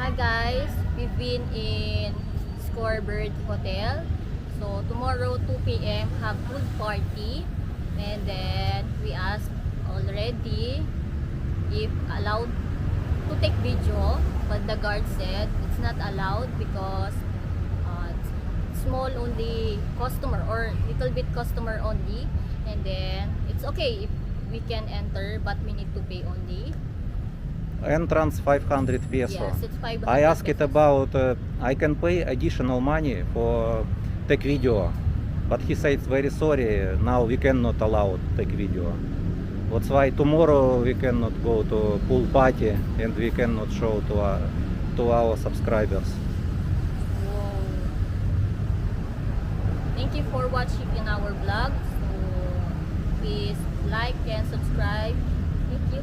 Hi guys, we've been in Scorebird Hotel. So tomorrow 2 p.m. have food party, and then we asked already if allowed to take video, but the guard said it's not allowed because small only customer or little bit customer only, and then it's okay if we can enter but we need to pay only. Entrance 500 peso. Yes, it's 500 I asked it pesos. about I can pay additional money for take video, but he said very sorry, now we cannot allow take video. That's why tomorrow we cannot go to pool party and we cannot show to our subscribers. Wow. Thank you for watching in our vlog. So please like and subscribe. Thank you.